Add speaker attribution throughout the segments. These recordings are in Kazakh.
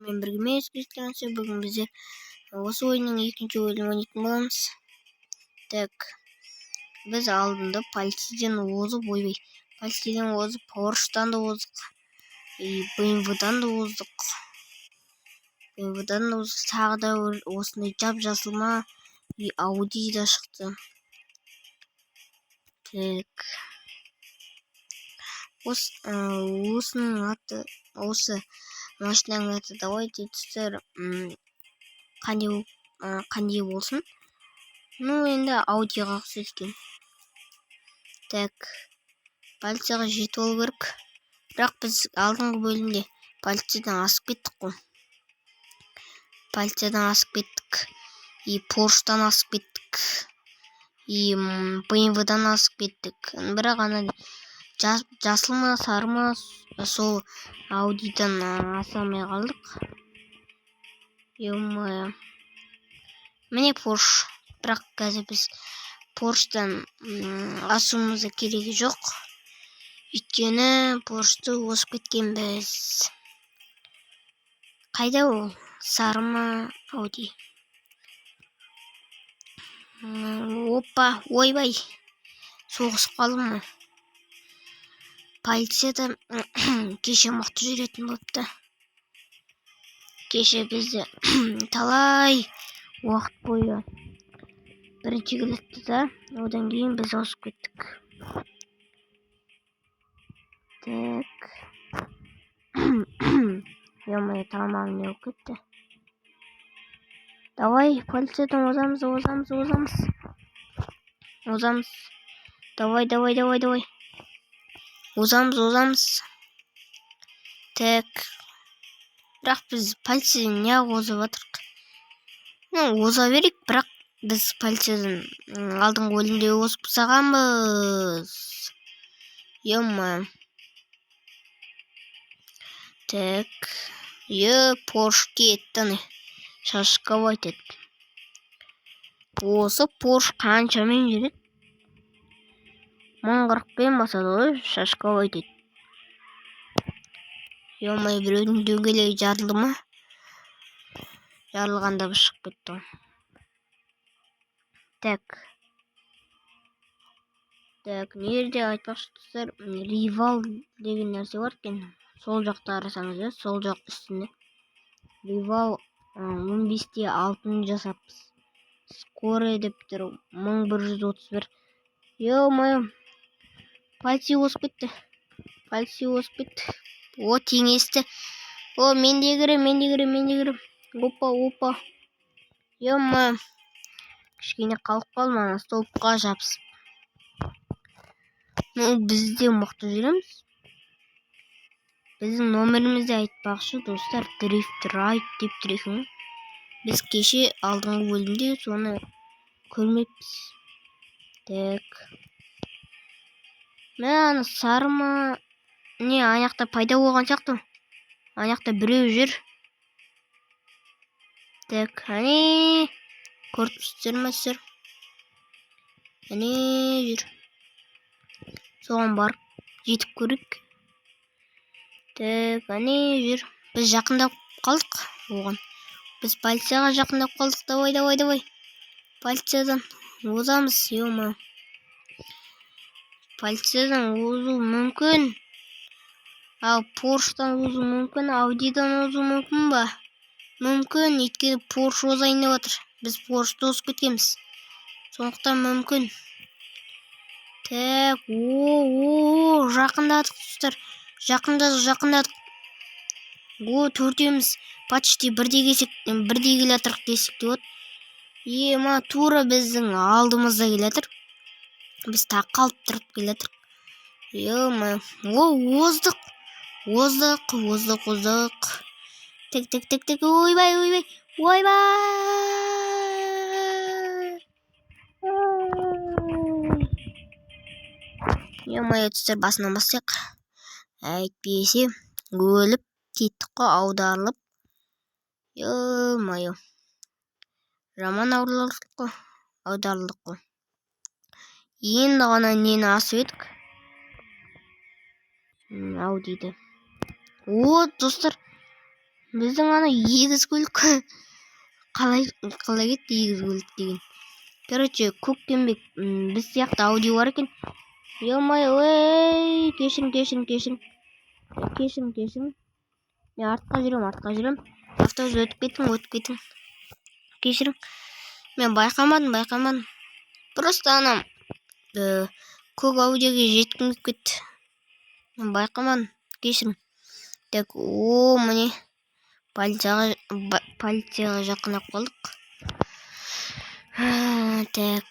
Speaker 1: мен біргеміз кездессе бүгін бізде осы ойынның екінші ойынын ойнайтын боламыз. Так, біз алдында полицейден озып, полицейден озып, Порштан да оздық, BMW-дан да оздық. BMW-дан тағы да осындай жап-жасыл ма Audi да шықты. Так, осының аты, осы машинаның аты давайте достар қандай болсын. Ну енді Audi-ға ұқсас екен. Так, полицияға жетіп алу керек. Бірақ біз алдыңғы бөлімде полициядан асып кеттік қой. Полициядан асып кеттік. И Порштан асып кеттік. И BMW-дан асып кеттік. Бірақ ана жасыл ма, сары ма, сол Audi-дан аса алмай қалдық. Ё-моё. Міне Порш. Бірақ қазір біз Порштан асуымызға керегі жоқ. Өйткені Поршты осып кеткенбіз. Қайда ол? Сары ма, Audi? Опа, ойбай. Соғысып қалдым ма? Полицияда кеше мықты жүретін болыпты. Кеше бізді талай уақыт бойы бірінші келетті да, одан кейін біз ауысып кеттік. Так. Ё-моё, тамам не болып кетті. Давай, полициядан озамыз. Давай. Озамыз. Так. Бірақ біз полициядан не озып жатырық? Оза берейік, бірақ біз полициядан алдыңғы бөлімде озып тастағанбыз. Ё-моё. Так. Порш кетті. Шашқабай етеді. Осы Порш қаншамен жүреді? 1040-пен басады ғой, шашқабай етеді. Ё-моё, біреудің дөңгелегі жарылды ма? Жарылғанда бір шығып кетті. Так, нерде айтпақшы достар, ривал деген нәрсе бар екен. Сол жақта арасаңыз, сол жақ үстінде. Ривал 15-те 6-ны жасаппыз. Скорый деп тұр, 1131. Ё-моё, полицей осып кетті. О, теңесті. О, мен де кірем. Опа. Ё-моё. Кішкене қалып қалдым ана столбқа жабысып. Біз де мықты жүреміз. Біздің номерімізді айтпақшы достар, дрифт райт деп тұр екен. Біз кеше алдыңғы бөлімде соны көрмеппіз. Так. Мен сары ма? Не, аяқта пайда болған сияқты. Аяқта біреу жүр. Так, әне көріп жүрмесіздер. Әне жүр. Соған барып жетіп көрейік. Так, әне жүр. Біз жақындап қалдық оған. Біз полицияға жақындап қалдық. Давай. Полициядан озамыз. Ё-моё. Полициядан озу мүмкін. Ал Порштан озу мүмкін. Audi-дан озу мүмкін ба? Мүмкін. Өйткені Порш озайын деп отыр. Біз Поршты озып кеткенбіз. Сондықтан мүмкін. Так, жақындадық достар. Жақындадық. Төртеуміз почти бірдей келатырық десек те от. Ема тура біздің алдымызда келатыр. Біз тақалып тұрып келатырық. Ё-моё. Оздық. Так. Ойбай. Ё-моё, достар, басынан бастайық. Әйтпесе өліп кеттік қой, аударылып. Ё-моё. Жаман аударылдық қой. Енді ғана нені асып едік? Audi-ді. Достар, Біздің ана егіз көлік қалай кетті егіз көлік деген. Короче, көкпенбек біз сияқты Ауди бар екен. Ё-моё, ей, кешірім. Мен артқа жүрем. Автобус өтіп кеттің. Кешірім. Мен байқамадым. Просто анам көк Аудиге жеткім кетті. Мен байқамадым. Кешірім. Так, міне полицияға жақындап қалдық. Так.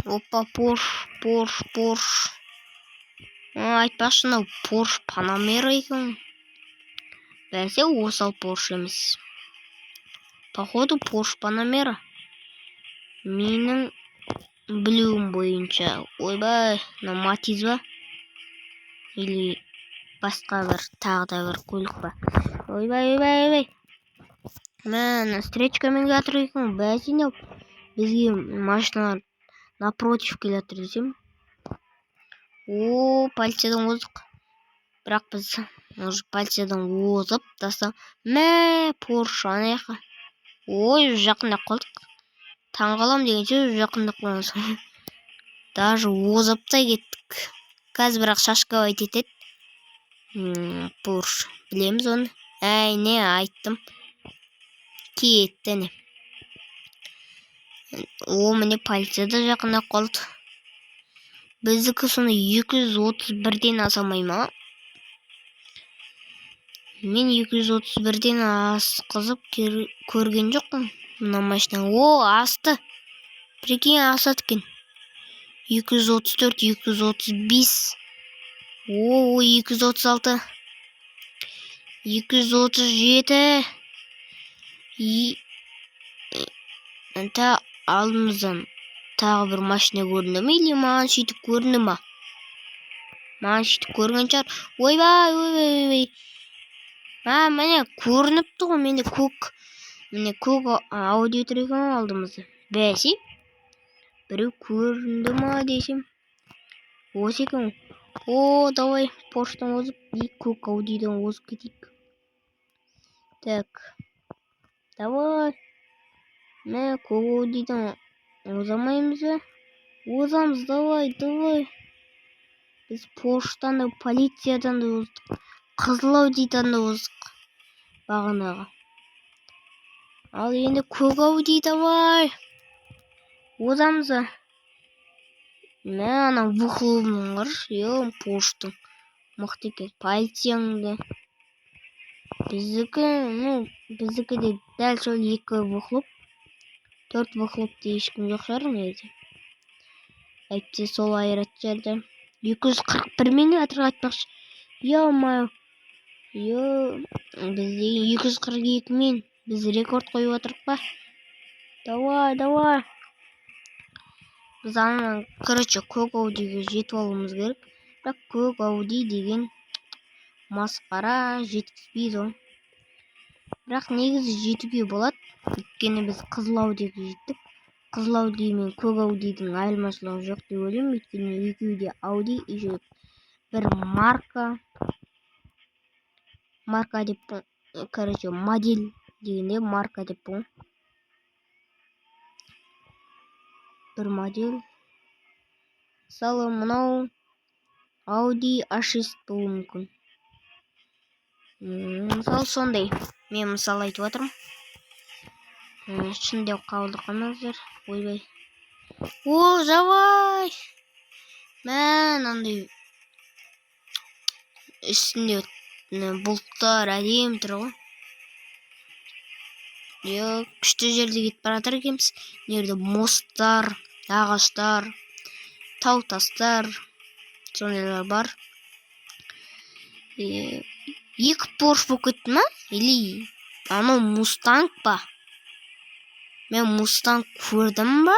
Speaker 1: Опа, Порш. Айтпақшы, мынау Порш Панамера екен. Бәсе осал Порш емес. Походу Порш Панамера. Менің білуім бойынша. Ойбай, мына Матиз ба? Или басқа бір тағы да бір көлік ба? Ойбай. Мен встречкамен жатыр екен. Бәсе не бізге машиналар напротив келатыр десем. Полициядан оздық. Бірақ біз уже полициядан озып тастам. Порш анаяққа. Жақындап қалдық. Таңғалам дегенше жақындап қаламыз. Даже озып та кеттік. Қазір бірақ шашкабайт етеді. Порш. Білеміз оны. Не айттым. Кетті не. Міне полицияда жақындап қалды. Біздікі соны 231-ден асамай ма? Мен 231-ден асқызып көрген жоқпын. Мына машина. Асты. Прикинь, асады екен. 234, 235. 236. 237. Алдымыздан тағы бір машина көрінді ме? Или маған сөйтіп көрінді ма? Маған сөйтіп көрген шығар. Ойбай. Міне көрініпті ғой. Менде көк Ауди тұр екен алдымызда. Бәсе біреу көрінді ма десем. Осы екен. Давай Порштан озып, көк Аудидан озып кетейік. Так. Давай. Көк Аудидан озамаймыз ба? Озамыз, давай. Біз Порштан да, полициядан да оздық. Қызыл Аудидан да оздық. Бағанаға. Ал енді көк Ауди, давай. Озамыз ба? Ана бұқылымын қаршы. Порштың. Мықты екен. Полицияңды. Біздікі де дәл сол 2 бұқылып. 4 бұқылыпты ешкім жоқ шығар негізі. Әйтсе сол айрат жерді. 241 метрға айтпақшы. Ё-моё. Бізде 242 мен. Біз рекорд қойып отырық па? Давай. Біз короче, көк Аудиге жетіп алуымыз керек. Бірақ көк Ауди деген масқара, жеткізбейді ғой. Бірақ негізі жетуге болады. Өйткені біз қызыл Аудиге жеттік. Қызыл Ауди мен көк Аудидің айырмашылығы жоқ деп ойлаймын. Өйткені екеуі де Ауди, бір марка деп, короче, модель дегенде марка деп бұл. Бір модель. Мысалы, мынау Ауди A6 болуы мүмкін. Мысалы сондай. Мен мысал айтып отырмын. Шындап қабылдамаңыздар. Ойбай. Давай. Андай үстінде бұлттар әдемі тұр ғой. Күшті жерде кетіп баратыр екенбіз. Жерде мосттар, ағаштар, тау тастар, сондайлар бар. 2 Порш болып кетті ма? Или анау Мустанг ба? Мен Мустанг көрдім ба?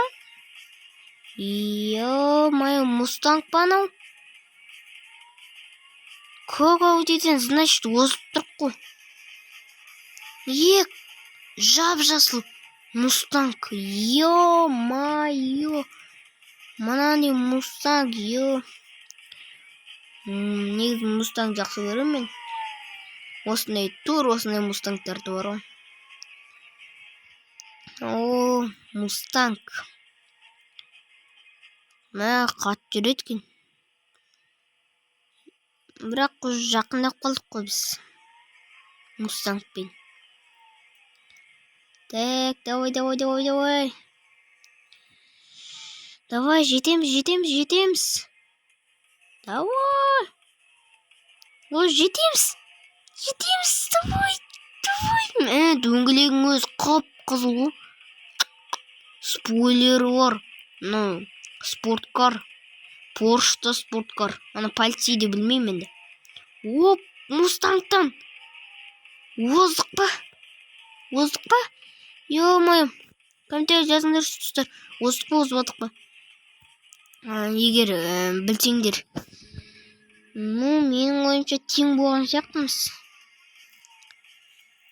Speaker 1: Ё-моё, Мустанг па анау? Көк Аудиден, значит, озып тұрық қой. Жап-жасыл Мустанг. Ё-моё. Мына не Мустанг, Негізі Мустанг жақсы көрем мен. осындай мустангтарды бар ғой. О, мустанг. Мә, қатты жүреді екен. Бірақ уже жақындап қалдық қой біз мустангпен. Так, давай. Давай, жетеміз. Давай. О, жетеміз, давай. Дөңгелегің өзі қып-қызыл ғой. Спойлері бар. Ну, спорткар. Поршта спорткар. Ана полицейді білмеймін енді. Оп, мустангтан. Оздық па? Ё-моё. Комментарий жазыңдар, достар. Оздық па, озбадық па? Егер білсеңдер. Ну, менің ойымша тең болған сияқтымыз.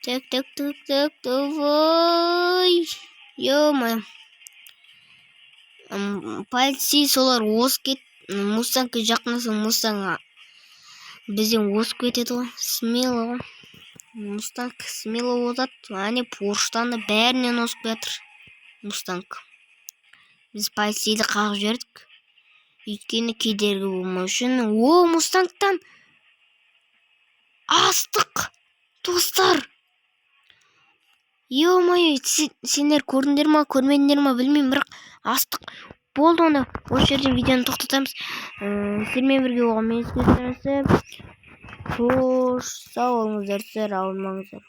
Speaker 1: Так, давай. Ё-моё. Полицей солар озып кет. Мустангқа жақындасаң, мустангға бізден озып кетеді ғой. Смело ғой. Мустанг смело озады. Әне порштан да бәрінен озып жатыр мустанг. Біз полицейді қағып жібердік. Өйткені кедергі болмау үшін. О, мустангтан астық, достар. Ё-моё, сендер көрдіңдер ма, көрмедіңдер ма білмеймін, бірақ астық болды. Онда осы жерден видеоны тоқтатамыз. Сіздермен бірге болған мен Қош, сау болыңыздар, сіздер ауырмаңыздар.